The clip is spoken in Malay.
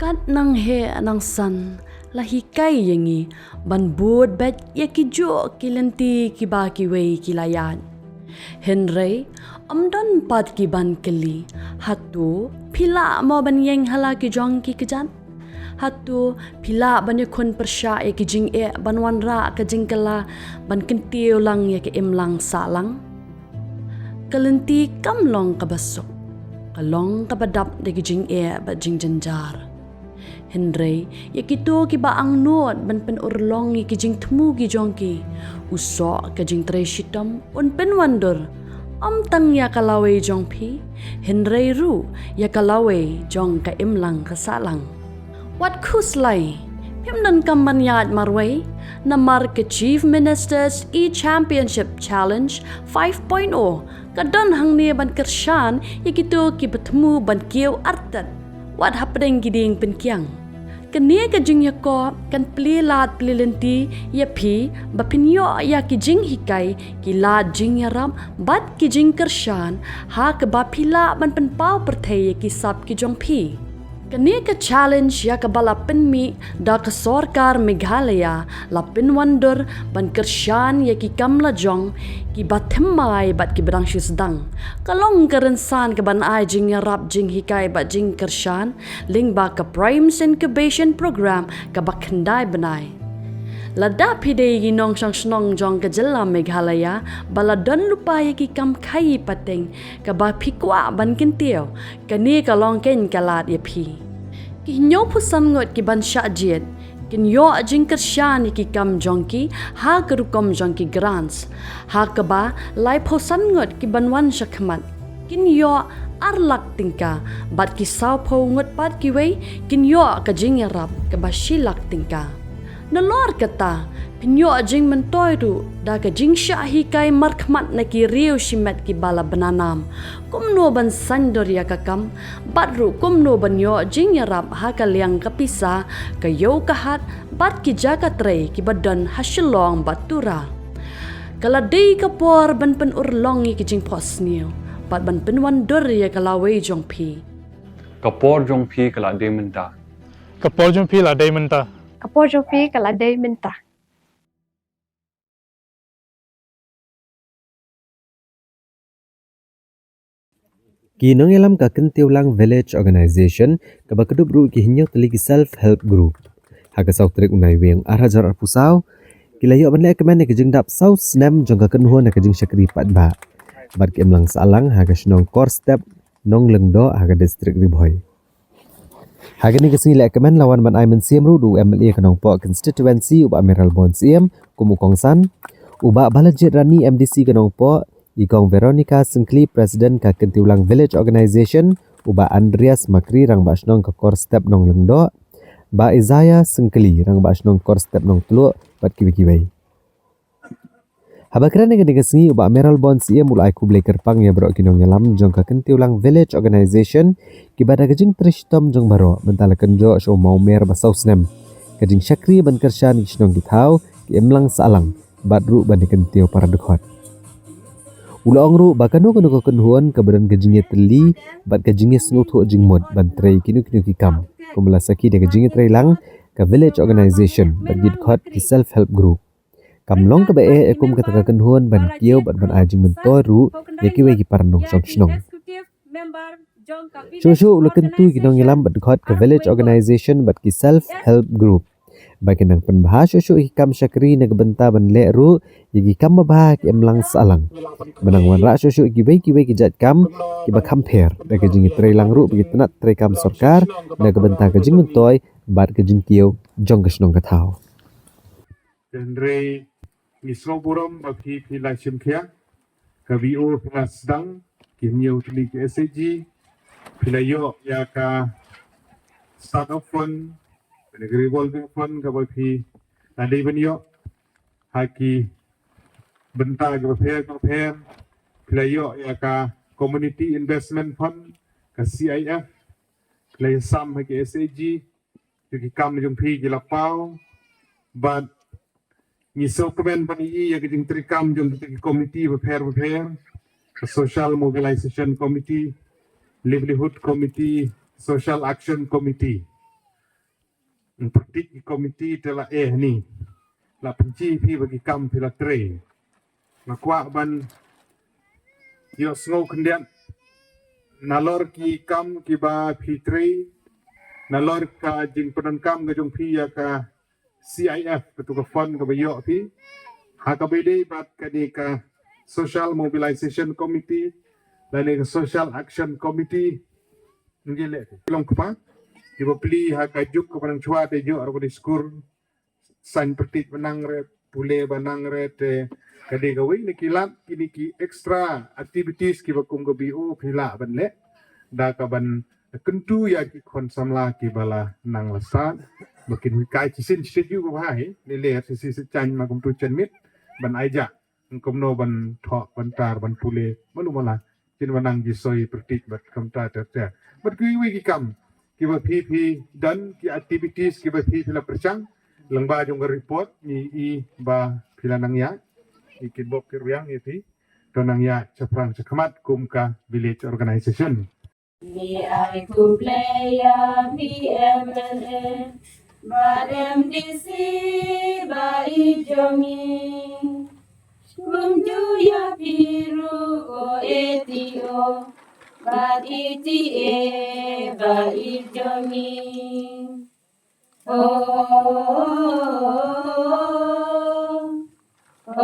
Kat nang he nang san lahikai yengi ban bod bet ya kijo kilenti kiba kiwei kilayan. Henry amdan pat ki ban keli hatu pila mo ban yeng hala ki jong ki kejan. Hatu pila ban yakun persya ya ki Jingeh ban wanra ka jingkala ban Kyntiewlang ya ki imlang salang. Kalenti kamlong kabasok. Kalong kabadap de ki Jingeh ba jingjanjar. Henry, ya kito ki ba ang nod ban pen urlong ki jing temu ki jongki. Usok ka jing Treishitom un pen wandor. Tang ya kalawe jong pi. Henry ru ya kalawe jong ka imlang ka salang. Wat kuslay? Pimnan kamban yad marway na marke Chief Minister's E-Championship Challenge 5.0 kadon hang ni ban kersyan ya kito ki betemu ban Kiew artat. Wat hapdeng giding penkiang. Kenia ka jing yako kan plilat plilenti ya pi bapinyo ya ki jing hikai ki la jing yaram bat ki jing kersyan ha ke bapila ban penpau perthai ya ki sap ki jong pi. Kenia ka challenge ya ka bala penmi da ka sorkar Meghalaya la pinwandur ban kersyan ya ki kamla jong ki bathemai bat ki bedang shisdang. Kalong kerensan ke ban ai jing yarap jing hikai bat jing kersyan ling ba ka Primes Incubation Program ka bakhendai benai. Lada pide ginong sang snong jong ka jela Meghalaya bala don lupa ya ki kam khai pateng ka ba phikwa ban Kyntiewlang kani ka long ken kalat ya phi. Ki nyo pusan ngot ki ban sha jet kin yo jing kersyan ki kam jongki ha kerukom jongki grants ha ka ba lai pusan ngot ki ban wan shakmat kin yo arlak tingka bat ki saw po ngot pat ki wei kin yo ka jing yarap ka ba shilak tingka. Nalor kata, pinyo jing mentoy tu, da ka jing syahi kai markmat na ki riu shimet ki bala benanam. Kumno ban sandor ya kakam, batru kumno ban yo jing yarap ha ka liang kapisa, ka yo kahat, bat ki jaga trei ki badan hasilong batura. Kala day kapor ban pen urlongi ki jing pos niyo, bat ban pen wandur ya kalaway jong pi. Kapor jong pi kala day menta. Kapor jong pi la day menta. Kapor jong pi kala day menta. Kinong elam ka Kyntiewlang Village Organization ka bakadub ru ki hinyo tali ki self-help group. Haga saw trik unai weng arhajar arpusaw kilayo ban le kemen ke jingdap saw snem jong ka Kynhun ke jing syakri pat ba. Bar ki emlang salang haga shnong core step nong lengdo haga district riboy. Haga ni kesini le kemen lawan ban Aiman Syiem ru du MLA kanong po constituency uba Mayral bon Syiem kumu kongsan uba balajit rani MDC kanong po ikong Veronica Sengkli President ka Kyntiewlang Village Organization uba Andreas Makri rang ba shnong ka core step nong lengdo ba Isaiah Sengkli rang ba shnong core step nong tlu pat kiwi-kiwi. Haba kran dengan sengi uba Mayral bon Syiem ulai ku blai kerpang ya bro kinong yalam jong ka Kyntiewlang Village Organization kibada kajing Treishitom jong baro mentala kenjo show mau mer ba sausnem kajing syakri ban kersyan kisnong githau ki emlang salang badru ban Kyntieu para dekhot. Ula ongru bakano kanu ka Kynhun ka badan kajingnya Tylli bat kajingnya snuthu jingmod ban trei kinu kikam kumala saki de kajingnya Treishitom ka Village Organization bat gidkhot ki self-help group. Kamlong ka bae ekum ka taga Kynhun ban Kiew bat ban ajing mentoru yaki we ki parnong song. Shosho ulakan tu kinong ilam bat khot ka Village Organization bat ki self-help group. Bagi nang penbahas shosho hikam syakri na gabenta ban le ru yagi kam mabah ki emlang salang. Benang wan ra shosho ki we ki jat kam ki ba compare da ka jing Treishitom ru bagi tenat trei kam sarkar na gabenta ka jing mentoy bat ka jing Kiew jong ka snong ka thau. Andre Misro Buram bagi pila Syiem ka VO pila sedang kinyo tuli ke SAG pila yo ya ka start up fund negeri revolving fund ka bagi tadi benyo haki benta ka pair pila yo ya ka community investment fund ka CIF pila sam haki SAG ki kam jong pi ki lapau but ni so kemen pani ya kajing trikam jong committee prepare social mobilization committee livelihood committee social action committee Pertik komiti telah ni. La penci pi bagi kam pila tre. La kwa ban yo snow kendian nalor ki kam ki ba pi tre nalor ka jing pedan kam ga jong pi ya ka CIF ketua fund ka bayo pi ha ka bede bat ka di ka social mobilization committee dan ka social action committee ngile long pa ki ba pli ha ka juk ka ban chwa de yo ar ko diskur san pertik benang re pule benang re te kade gawi ni kilat kini ki extra activities ki bakum go biu phila ban le da ka ban kentu ya ki kon samla ki bala nang lasa makin kai chi sin chi ju ba hai le le si si chan ma kum tu chen mit ban aija kum no ban tho ban tar ban pule malu mala chin banang ji soi pertik bat kam ta ta ta bat ki wi ki kam ki ba phi dan ki activities ki ba phi phila perchang lengba jong report ni I ba pilanang ya ikit bok kiryang iti tonang ya chaprang chakamat kumka village organization I could play a BMNA, but MDC by Johnny. Kumjuya piru ko etio, but ETA by Johnny. Oh, oh, oh, oh.